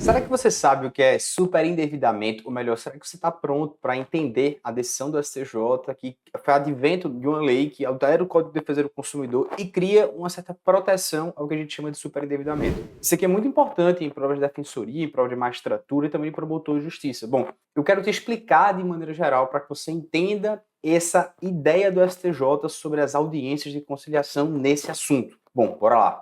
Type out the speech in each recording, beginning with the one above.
Será que você sabe o que é superendividamento? Ou melhor, será que você está pronto para entender a decisão do STJ, que foi advento de uma lei que altera o Código de Defesa do Consumidor e cria uma certa proteção ao que a gente chama de superendividamento? Isso aqui é muito importante em provas de defensoria, em provas de magistratura e também em promotor de justiça. Bom, eu quero te explicar de maneira geral para que você entenda essa ideia do STJ sobre as audiências de conciliação nesse assunto. Bom, bora lá.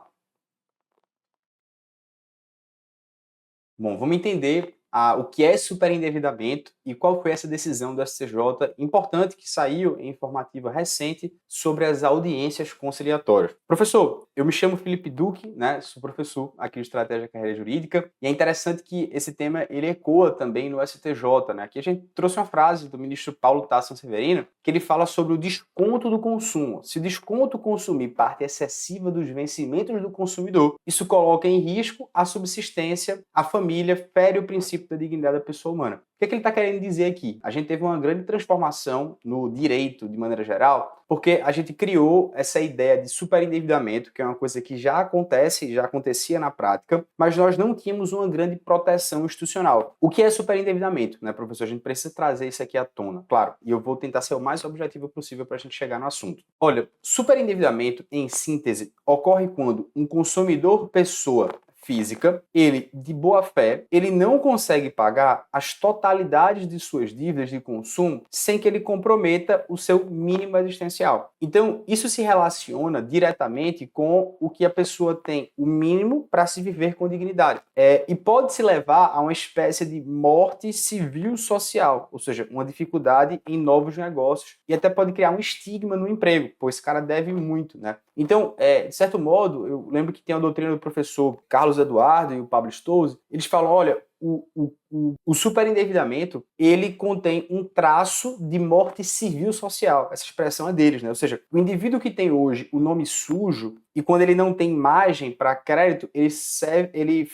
Bom, vamos entender o que é superendividamento e qual foi essa decisão do STJ importante que saiu em informativa recente sobre as audiências conciliatórias. Professor, eu me chamo Felipe Duque, né? Sou professor aqui de Estratégia e Carreira Jurídica e é interessante que esse tema ele ecoa também no STJ, né? Aqui a gente trouxe uma frase do ministro Paulo Tasso Severino que ele fala sobre o desconto do consumo. Se o desconto consumir parte excessiva dos vencimentos do consumidor, isso coloca em risco a subsistência, a família, fere o princípio da dignidade da pessoa humana. O que ele está querendo dizer aqui? A gente teve uma grande transformação no direito, de maneira geral, porque a gente criou essa ideia de superendividamento, que é uma coisa que já acontece, já acontecia na prática, mas nós não tínhamos uma grande proteção institucional. O que é superendividamento, né, professor? A gente precisa trazer isso aqui à tona, claro, e eu vou tentar ser o mais objetivo possível para a gente chegar no assunto. Olha, superendividamento, em síntese, ocorre quando um consumidor, pessoa física, ele, de boa fé, ele não consegue pagar as totalidades de suas dívidas de consumo sem que ele comprometa o seu mínimo existencial. Então, isso se relaciona diretamente com o que a pessoa tem, o mínimo para se viver com dignidade. E pode se levar a uma espécie de morte civil-social, ou seja, uma dificuldade em novos negócios e até pode criar um estigma no emprego, pois esse cara deve muito, né? Então, de certo modo, eu lembro que tem a doutrina do professor Carlos Eduardo e o Pablo Stolze, eles falam, olha, o superendividamento, ele contém um traço de morte civil-social. Essa expressão é deles, né? Ou seja, o indivíduo que tem hoje o nome sujo e quando ele não tem margem para crédito, ele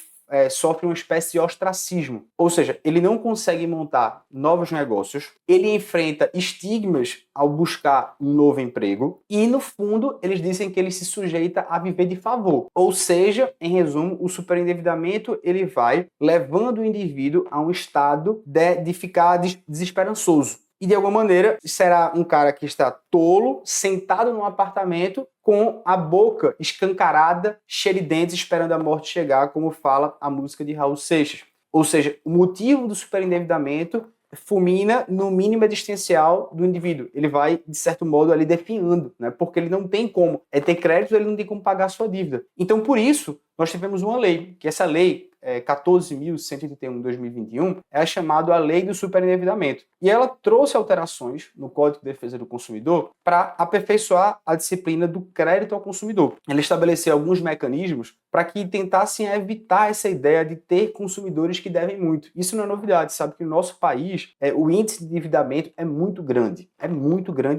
sofre uma espécie de ostracismo. Ou seja, ele não consegue montar novos negócios, ele enfrenta estigmas ao buscar um novo emprego e, no fundo, eles dizem que ele se sujeita a viver de favor. Ou seja, em resumo, o superendividamento ele vai levando o indivíduo a um estado de ficar desesperançoso. E, de alguma maneira, será um cara que está tolo, sentado num apartamento, com a boca escancarada, cheia de dentes, esperando a morte chegar, como fala a música de Raul Seixas. Ou seja, o motivo do superendividamento fulmina no mínimo existencial do indivíduo. Ele vai, de certo modo, ali definhando, né? Porque ele não tem como ter crédito, ele não tem como pagar a sua dívida. Então, por isso, nós tivemos uma lei, que essa lei, 14.131 de 2021, é chamada a Lei do Superendividamento. E ela trouxe alterações no Código de Defesa do Consumidor para aperfeiçoar a disciplina do crédito ao consumidor. Ela estabeleceu alguns mecanismos para que tentassem evitar essa ideia de ter consumidores que devem muito. Isso não é novidade, sabe que no nosso país o índice de endividamento é muito grande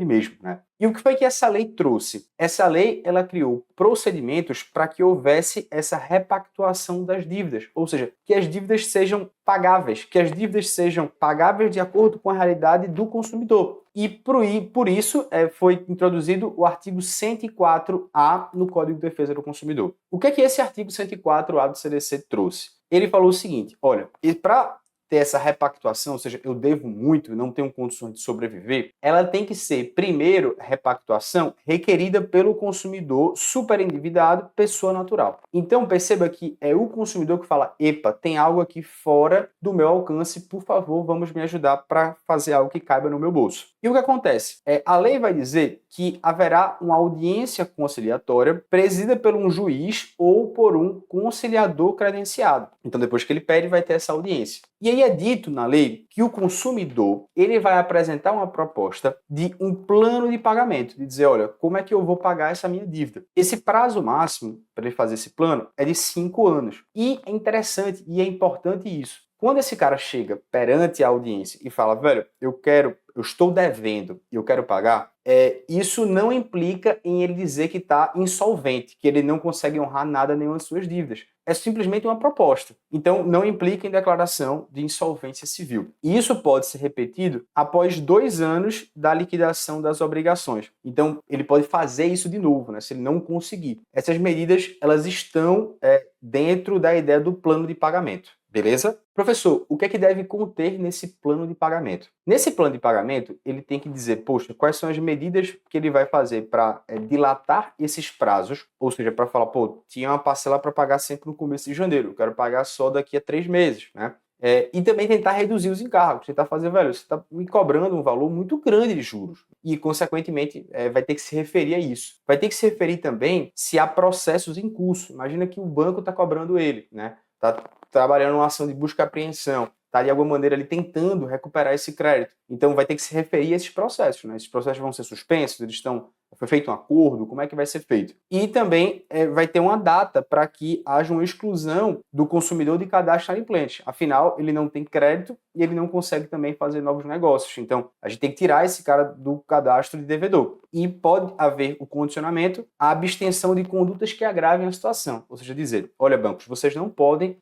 mesmo, né? E o que foi que essa lei trouxe? Essa lei, ela criou procedimentos para que houvesse essa repactuação das dívidas, ou seja, que as dívidas sejam pagáveis, de acordo com a realidade do consumidor. E por isso foi introduzido o artigo 104A no Código de Defesa do Consumidor. O que é que esse artigo 104A do CDC trouxe? Ele falou o seguinte, olha, para ter essa repactuação, ou seja, eu devo muito e não tenho condições de sobreviver, ela tem que ser, primeiro, repactuação requerida pelo consumidor superendividado, pessoa natural. Então, perceba que é o consumidor que fala, epa, tem algo aqui fora do meu alcance, por favor, vamos me ajudar para fazer algo que caiba no meu bolso. E o que acontece? A lei vai dizer que haverá uma audiência conciliatória presidida por um juiz ou por um conciliador credenciado. Então, depois que ele pede, vai ter essa audiência. E aí é dito na lei que o consumidor ele vai apresentar uma proposta de um plano de pagamento, de dizer, olha, como é que eu vou pagar essa minha dívida? Esse prazo máximo para ele fazer esse plano é de 5 anos. E é interessante e é importante isso. Quando esse cara chega perante a audiência e fala, velho, eu estou devendo e eu quero pagar, isso não implica em ele dizer que está insolvente, que ele não consegue honrar nada nenhuma das suas dívidas. É simplesmente uma proposta. Então, não implica em declaração de insolvência civil. E isso pode ser repetido após 2 anos da liquidação das obrigações. Então, ele pode fazer isso de novo, né, se ele não conseguir. Essas medidas, elas estão dentro da ideia do plano de pagamento. Beleza? Professor, o que é que deve conter nesse plano de pagamento? Nesse plano de pagamento, ele tem que dizer, poxa, quais são as medidas que ele vai fazer para dilatar esses prazos, ou seja, para falar, pô, tinha uma parcela para pagar sempre no começo de janeiro, eu quero pagar só daqui a 3 meses, né? E também tentar reduzir os encargos. Tentar fazer, velho, você está me cobrando um valor muito grande de juros. E, consequentemente, vai ter que se referir a isso. Vai ter que se referir também se há processos em curso. Imagina que o banco está cobrando ele, né? Está trabalhando uma ação de busca e apreensão. Está, de alguma maneira, ali tentando recuperar esse crédito. Então, vai ter que se referir a esses processos, né? Esses processos vão ser suspensos, eles estão... Foi feito um acordo? Como é que vai ser feito? E também vai ter uma data para que haja uma exclusão do consumidor de cadastro inadimplente. Afinal, ele não tem crédito e ele não consegue também fazer novos negócios. Então, a gente tem que tirar esse cara do cadastro de devedor. E pode haver o condicionamento à abstenção de condutas que agravem a situação. Ou seja, dizer, olha, bancos, vocês não podem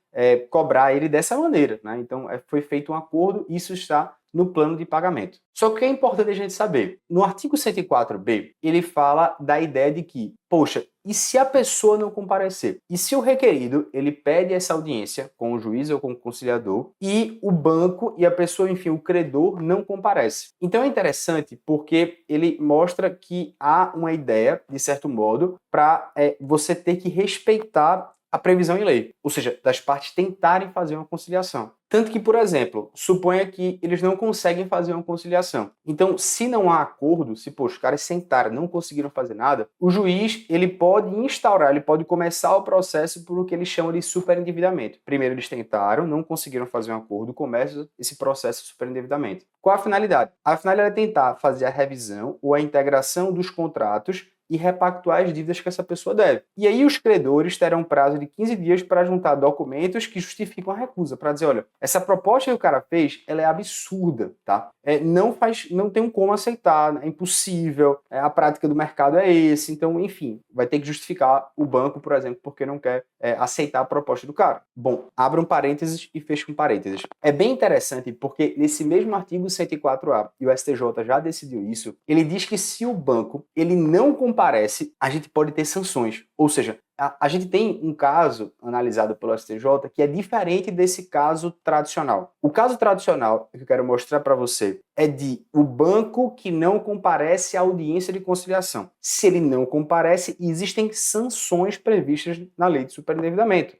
cobrar ele dessa maneira, né? Então, foi feito um acordo, isso está no plano de pagamento. Só que é importante a gente saber, no artigo 104b, ele fala da ideia de que, poxa, e se a pessoa não comparecer? E se o requerido, ele pede essa audiência com o juiz ou com o conciliador e o banco e a pessoa, enfim, o credor não comparece? Então é interessante porque ele mostra que há uma ideia, de certo modo, para você ter que respeitar a previsão em lei, ou seja, das partes tentarem fazer uma conciliação. Tanto que, por exemplo, suponha que eles não conseguem fazer uma conciliação. Então, se não há acordo, se pô, os caras sentaram, não conseguiram fazer nada, o juiz ele pode instaurar, ele pode começar o processo por o que eles chamam de superendividamento. Primeiro eles tentaram, não conseguiram fazer um acordo, começa esse processo de superendividamento. Qual a finalidade? A finalidade é tentar fazer a revisão ou a integração dos contratos e repactuar as dívidas que essa pessoa deve. E aí os credores terão um prazo de 15 dias para juntar documentos que justificam a recusa, para dizer, olha, essa proposta que o cara fez, ela é absurda, tá? Não tem como aceitar, é impossível, a prática do mercado é esse, então, enfim, vai ter que justificar o banco, por exemplo, porque não quer aceitar a proposta do cara. Bom, abra um parênteses e fecha um parênteses. É bem interessante porque nesse mesmo artigo 104A, e o STJ já decidiu isso, ele diz que se o banco ele não comparece, a gente pode ter sanções, ou seja, a gente tem um caso analisado pelo STJ que é diferente desse caso tradicional. O caso tradicional que eu quero mostrar para você é de o banco que não comparece à audiência de conciliação. Se ele não comparece, existem sanções previstas na lei de superendividamento,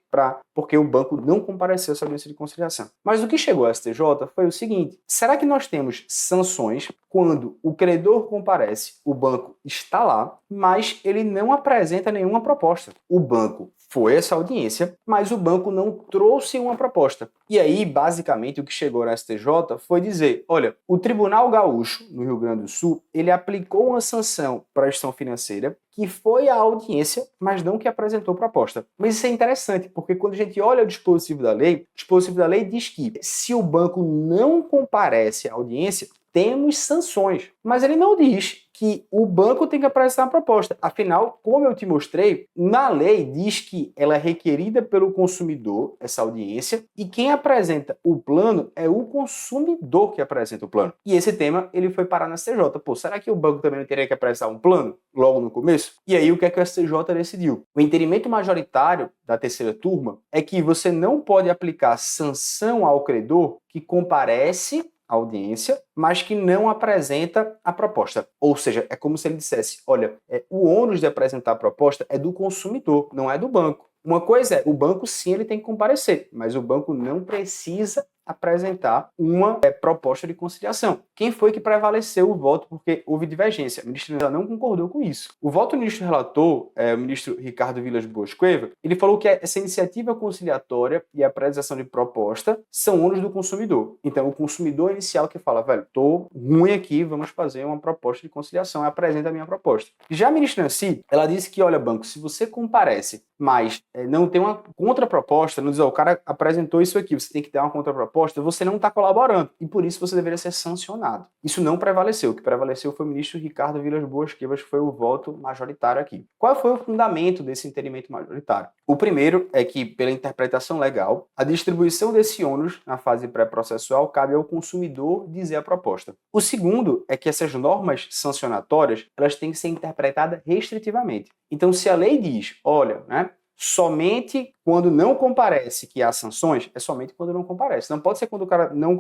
porque o banco não compareceu à essa audiência de conciliação. Mas o que chegou ao STJ foi o seguinte: será que nós temos sanções quando o credor comparece, o banco está lá, mas ele não apresenta nenhuma proposta? O banco foi essa audiência, mas o banco não trouxe uma proposta. E aí, basicamente, o que chegou na STJ foi dizer, olha, o Tribunal Gaúcho, no Rio Grande do Sul, ele aplicou uma sanção para a gestão financeira que foi a audiência, mas não que apresentou proposta. Mas isso é interessante, porque quando a gente olha o dispositivo da lei diz que se o banco não comparece à audiência, temos sanções. Mas ele não diz que o banco tem que apresentar uma proposta. Afinal, como eu te mostrei, na lei diz que ela é requerida pelo consumidor, essa audiência, e quem apresenta o plano é o consumidor que apresenta o plano. E esse tema, ele foi parar na STJ. Pô, será que o banco também não teria que apresentar um plano logo no começo? E aí, o que é que o STJ decidiu? O entendimento majoritário da terceira turma é que você não pode aplicar sanção ao credor que comparece audiência, mas que não apresenta a proposta. Ou seja, é como se ele dissesse, olha, o ônus de apresentar a proposta é do consumidor, não é do banco. Uma coisa é, o banco sim ele tem que comparecer, mas o banco não precisa apresentar uma proposta de conciliação. Quem foi que prevaleceu o voto porque houve divergência? O ministro não concordou com isso. O voto do ministro relator, o ministro Ricardo Vilas Boas Cueva, ele falou que essa iniciativa conciliatória e a apresentação de proposta são ônus do consumidor. Então, o consumidor inicial que fala, velho, tô ruim aqui, vamos fazer uma proposta de conciliação, apresenta a minha proposta. Já a ministra Nancy, ela disse que, olha, banco, se você comparece, mas não tem uma contraproposta, não diz, o cara apresentou isso aqui, você tem que ter uma contraproposta, você não está colaborando e por isso você deveria ser sancionado. Isso não prevaleceu. O que prevaleceu foi o ministro Ricardo Vilas Boas Cuevas, que foi o voto majoritário aqui. Qual foi o fundamento desse entendimento majoritário? O primeiro é que, pela interpretação legal, a distribuição desse ônus na fase pré-processual cabe ao consumidor dizer a proposta. O segundo é que essas normas sancionatórias elas têm que ser interpretadas restritivamente. Então, se a lei diz, olha, né, somente quando não comparece que há sanções, é somente quando não comparece. Não pode ser quando o cara não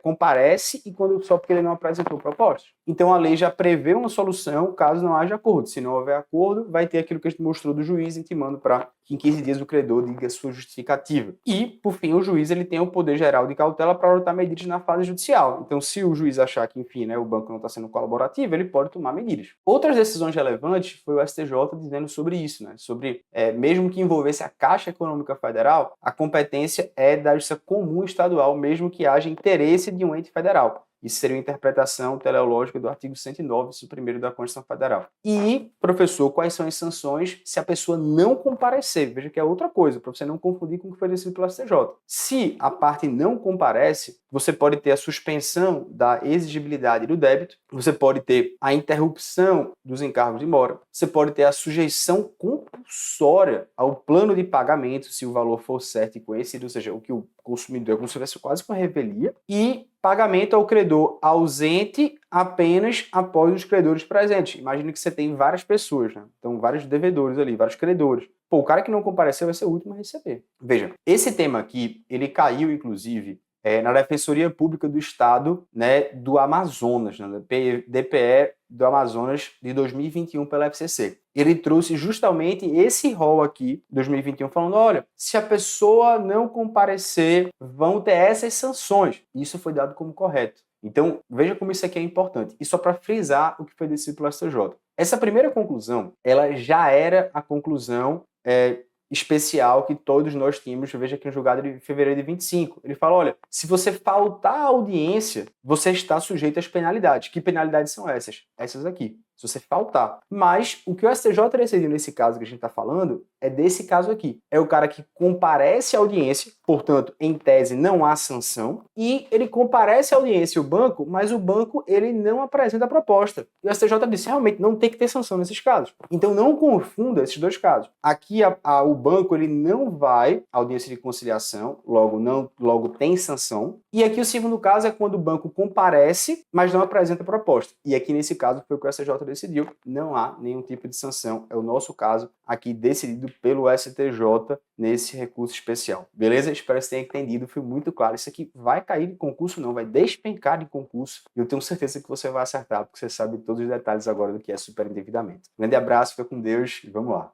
comparece e quando só porque ele não apresentou proposta. Então a lei já prevê uma solução caso não haja acordo. Se não houver acordo, vai ter aquilo que a gente mostrou do juiz intimando para que em 15 dias o credor diga a sua justificativa. E, por fim, o juiz ele tem o poder geral de cautela para adotar medidas na fase judicial. Então, se o juiz achar que, enfim, né, o banco não está sendo colaborativo, ele pode tomar medidas. Outras decisões relevantes foi o STJ dizendo sobre isso, né? Sobre, mesmo que envolvesse a Caixa Econômica Federal, a competência é da Justiça Comum Estadual, mesmo que haja interesse de um ente federal. Isso seria uma interpretação teleológica do artigo 109, inciso 1º da Constituição Federal. E, professor, quais são as sanções se a pessoa não comparecer? Veja que é outra coisa, para você não confundir com o que foi decidido pelo STJ. Se a parte não comparece, você pode ter a suspensão da exigibilidade do débito, você pode ter a interrupção dos encargos de mora, você pode ter a sujeição compulsória ao plano de pagamento, se o valor for certo e conhecido, ou seja, o que o consumidor é como se fosse quase uma revelia, e pagamento ao credor ausente apenas após os credores presentes. Imagina que você tem várias pessoas, né? Então vários devedores ali, vários credores. Pô, o cara que não compareceu vai ser o último a receber. Veja, esse tema aqui, ele caiu, inclusive, na Defensoria Pública do Estado, né, do Amazonas, né, DPE do Amazonas de 2021 pela FCC. Ele trouxe justamente esse rol aqui, 2021, falando, olha, se a pessoa não comparecer, vão ter essas sanções. Isso foi dado como correto. Então, veja como isso aqui é importante. E só para frisar o que foi decidido pelo STJ. Essa primeira conclusão, ela já era a conclusão especial que todos nós tínhamos, veja aqui no julgado de fevereiro de 25. Ele fala, olha, se você faltar à audiência, você está sujeito às penalidades. Que penalidades são essas? Essas aqui. Se você faltar. Mas o que o STJ decidiu nesse caso que a gente está falando é desse caso aqui. É o cara que comparece à audiência, portanto, em tese não há sanção, e ele comparece à audiência o banco, mas o banco ele não apresenta a proposta. E o STJ disse, realmente, não tem que ter sanção nesses casos. Então não confunda esses dois casos. Aqui o banco ele não vai à audiência de conciliação, logo tem sanção. E aqui o segundo caso é quando o banco comparece, mas não apresenta a proposta. E aqui nesse caso foi o que o STJ decidiu, não há nenhum tipo de sanção. É o nosso caso aqui decidido pelo STJ nesse recurso especial. Beleza? Espero que você tenha entendido, foi muito claro. Isso aqui vai cair de concurso, não, vai despencar de concurso. E eu tenho certeza que você vai acertar, porque você sabe todos os detalhes agora do que é superendividamento. Grande abraço, fica com Deus e vamos lá.